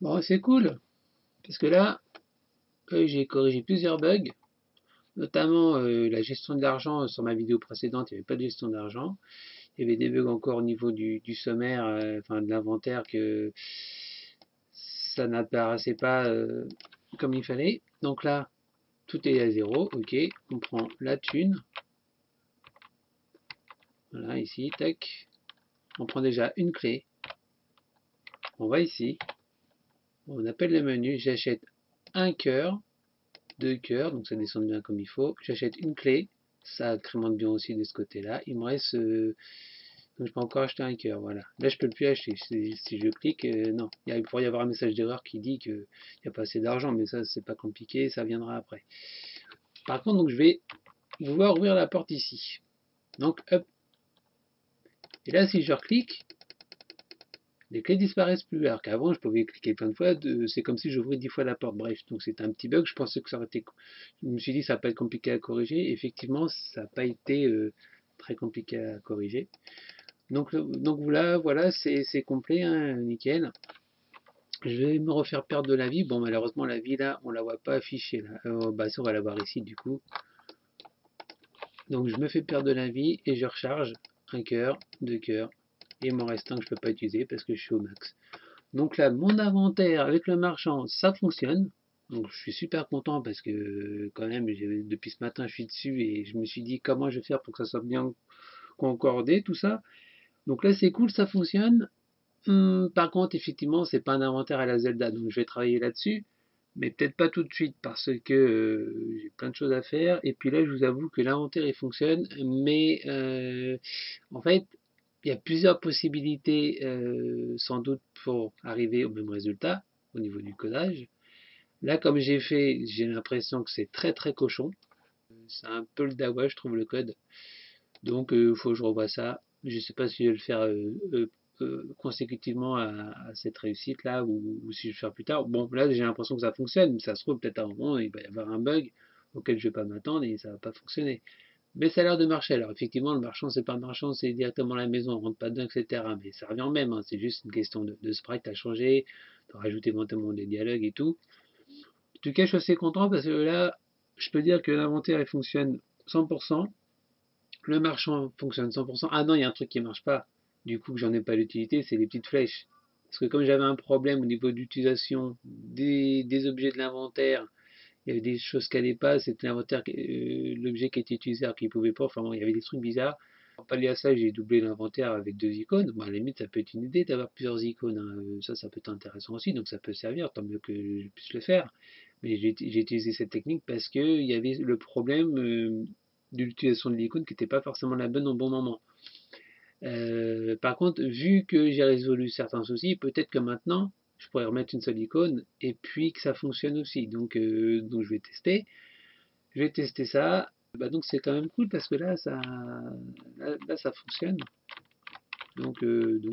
Bon, c'est cool, parce que là, j'ai corrigé plusieurs bugs, notamment la gestion de l'argent. Sur ma vidéo précédente, il n'y avait pas de gestion d'argent. Il y avait des bugs encore au niveau du sommaire, enfin de l'inventaire, que ça n'apparaissait pas comme il fallait. Donc là, tout est à zéro, ok. On prend la thune, voilà, ici, tac. On prend déjà une clé. On va ici, on appelle le menu, j'achète un cœur, deux cœurs, donc ça descend bien comme il faut. J'achète une clé, ça incrémente bien aussi de ce côté-là. Il me reste, donc je peux encore acheter un cœur, voilà. Là je peux plus acheter, si je clique, non. Il pourrait y avoir un message d'erreur qui dit qu'il n'y a pas assez d'argent, mais ça c'est pas compliqué, ça viendra après. Par contre, donc je vais pouvoir ouvrir la porte ici. Donc hop, et là si je reclique, les clés disparaissent plus, alors qu'avant je pouvais cliquer plein de fois, c'est comme si j'ouvrais 10 fois la porte. Bref, donc c'est un petit bug, je pensais que ça aurait été... Je me suis dit ça va pas être compliqué à corriger, effectivement ça n'a pas été très compliqué à corriger. Donc voilà, c'est complet, hein, nickel. Je vais me refaire perdre de la vie, bon malheureusement la vie là, on la voit pas affichée là. Bah ça on va la voir ici du coup. Donc je me fais perdre de la vie et je recharge un cœur, deux cœurs, et il m'en reste un que je peux pas utiliser parce que je suis au max. Donc là, mon inventaire avec le marchand, ça fonctionne. Donc je suis super content parce que quand même, depuis ce matin, je suis dessus et je me suis dit comment je vais faire pour que ça soit bien concordé, tout ça. Donc là, c'est cool, ça fonctionne. Par contre, effectivement, c'est pas un inventaire à la Zelda, donc je vais travailler là-dessus. Mais peut-être pas tout de suite parce que j'ai plein de choses à faire. Et puis là, je vous avoue que l'inventaire il fonctionne, mais en fait, il y a plusieurs possibilités sans doute pour arriver au même résultat au niveau du codage. Là, comme j'ai fait, j'ai l'impression que c'est très très cochon. C'est un peu le dawa, je trouve, le code. Donc, il faut que je revoie ça. Je ne sais pas si je vais le faire consécutivement à cette réussite-là ou si je vais le faire plus tard. Bon, là, j'ai l'impression que ça fonctionne. Mais ça se trouve, peut-être à un moment, il va y avoir un bug auquel je ne vais pas m'attendre et ça ne va pas fonctionner. Mais ça a l'air de marcher. Alors, effectivement, le marchand, c'est pas le marchand, c'est directement la maison. On rentre pas dedans, etc. Mais ça revient au même. Hein. C'est juste une question de sprite à changer, de rajouter éventuellement des dialogues et tout. En tout cas, je suis assez content parce que là, je peux dire que l'inventaire, il fonctionne 100%. Le marchand fonctionne 100%. Ah non, il y a un truc qui ne marche pas. Du coup, que j'en ai pas l'utilité, c'est les petites flèches. Parce que comme j'avais un problème au niveau d'utilisation des objets de l'inventaire, il y avait des choses qui n'allaient pas, c'était l'inventaire, l'objet qui était utilisé alors qu'il ne pouvait pas. Enfin bon, il y avait des trucs bizarres. Pour pallier à ça, j'ai doublé l'inventaire avec deux icônes. Bon, à la limite, ça peut être une idée d'avoir plusieurs icônes. Hein. Ça peut être intéressant aussi, donc ça peut servir, tant mieux que je puisse le faire. Mais j'ai utilisé cette technique parce qu'il y avait le problème de l'utilisation de l'icône qui n'était pas forcément la bonne au bon moment. Par contre, vu que j'ai résolu certains soucis, peut-être que maintenant, je pourrais remettre une seule icône et puis que ça fonctionne aussi. Donc je vais tester. Je vais tester ça. Bah donc c'est quand même cool parce que là ça fonctionne. Donc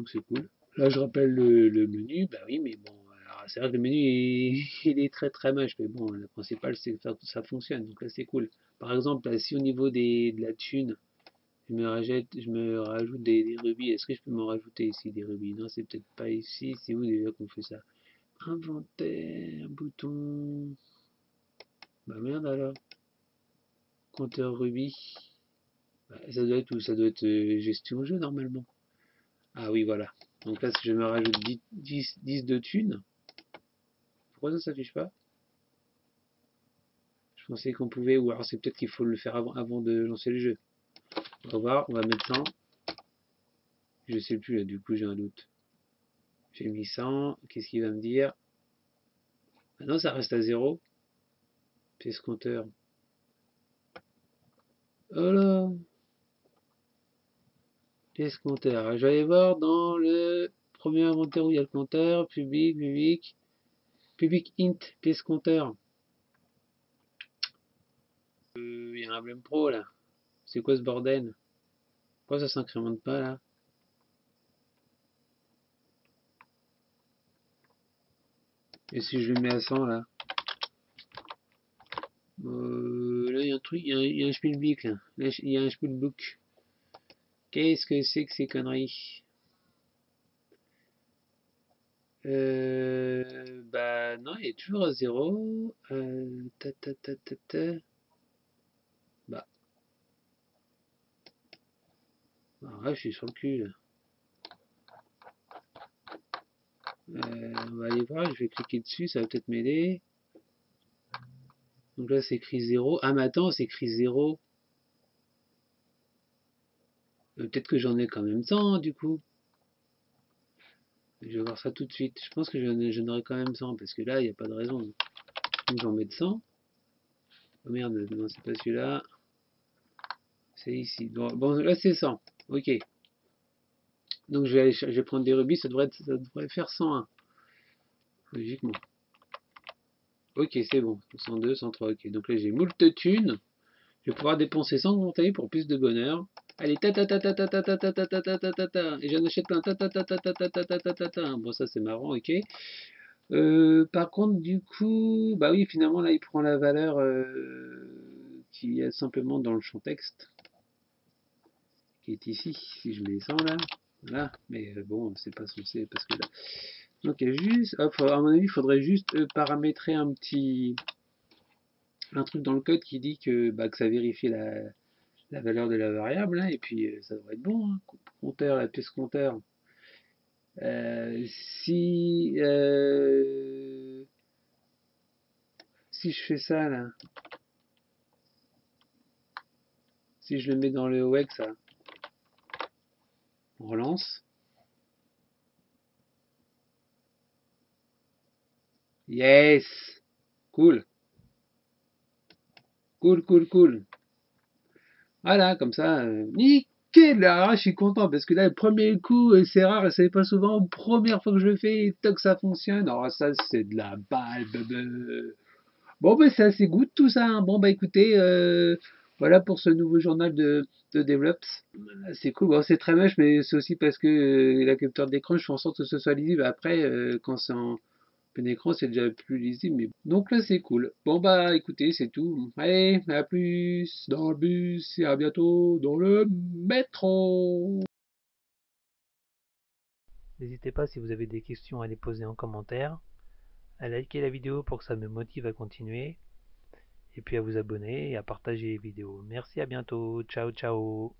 c'est cool. Là je rappelle le menu. Bah oui, mais bon, alors, c'est vrai que le menu il est très très moche, mais bon, le principal c'est que ça fonctionne. Donc là c'est cool. Par exemple, là, si au niveau de la thune, je me rajoute des rubis. Est-ce que je peux m'en rajouter ici des rubis? Non, c'est peut-être pas ici. C'est où déjà qu'on fait ça? Inventaire, bouton. Bah merde alors. Compteur rubis. Bah, ça doit être où? Ça doit être gestion jeu normalement. Ah oui, voilà. Donc là, si je me rajoute 10 de thunes, pourquoi ça s'affiche pas? Je pensais qu'on pouvait, ou alors c'est peut-être qu'il faut le faire avant de lancer le jeu. On va voir, on va mettre 100. Je sais plus là, du coup j'ai un doute. J'ai mis 100, qu'est-ce qu'il va me dire? Ah non, ça reste à 0. Pièce compteur. Oh là! Pièce compteur. Alors, je vais aller voir dans le premier inventaire où il y a le compteur. Public int, pièce compteur. Il y a un problème pro là. C'est quoi ce bordel? Pourquoi ça s'incrémente pas là? Et si je le mets à 100 là? Là il y a un truc, il y a un Spielbeak là. Là, il y a un Spielbook. Qu'est-ce que c'est que ces conneries? Bah non, il est toujours à zéro. Bah, alors là, je suis sur le cul, là. On va aller voir, je vais cliquer dessus, ça va peut-être m'aider. Donc là, c'est écrit zéro. Ah, mais attends, c'est écrit zéro. Peut-être que j'en ai quand même 100, du coup. Je vais voir ça tout de suite. Je pense que j'en aurai quand même 100, parce que là, il n'y a pas de raison. Donc j'en mets 100. Oh merde, non, c'est pas celui-là. C'est ici. Bon, là, c'est 100. Ok. Donc je vais prendre des rubis, ça devrait faire 101, logiquement. Ok, c'est bon. 102, 103, ok. Donc là, j'ai moult thunes. Je vais pouvoir dépenser sans compter pour plus de bonheur. Allez, ta ta ta ta ta ta ta ta ta ta ta ta ta ta. Et j'en achète plein. Ta ta ta ta ta ta ta ta ta ta ta. Bon, ça c'est marrant, ok. Par contre, du coup, bah oui, finalement là, il prend la valeur qui est simplement dans le champ texte, qui est ici. Si je mets 100 là, voilà. Mais bon, c'est pas censé parce que là. Donc juste, à mon avis, il faudrait juste paramétrer un truc dans le code qui dit que, bah, que ça vérifie la valeur de la variable, hein, et puis ça devrait être bon, hein. Compteur, la pièce compteur. Euh, si, euh, si je fais ça là, si je le mets dans le WEX, ça, on relance. Yes! Cool, cool, cool, cool. Voilà, comme ça, nickel! Là, je suis content parce que là, le premier coup, c'est rare et c'est pas souvent. Première fois que je le fais, et toc, ça fonctionne. Alors, ça, c'est de la balle. Bon, ben, c'est assez good tout ça, hein. Bon, bah écoutez, voilà pour ce nouveau journal de Develops. C'est cool. Bon, c'est très moche, mais c'est aussi parce que la capture d'écran, je fais en sorte que ce soit lisible. Après, quand c'est en plein écran, c'est déjà plus lisible. Mais... Donc là, c'est cool. Bon, bah écoutez, c'est tout. Allez, à plus dans le bus et à bientôt dans le métro. N'hésitez pas si vous avez des questions à les poser en commentaire, à liker la vidéo pour que ça me motive à continuer, et puis à vous abonner et à partager les vidéos. Merci, à bientôt, ciao ciao.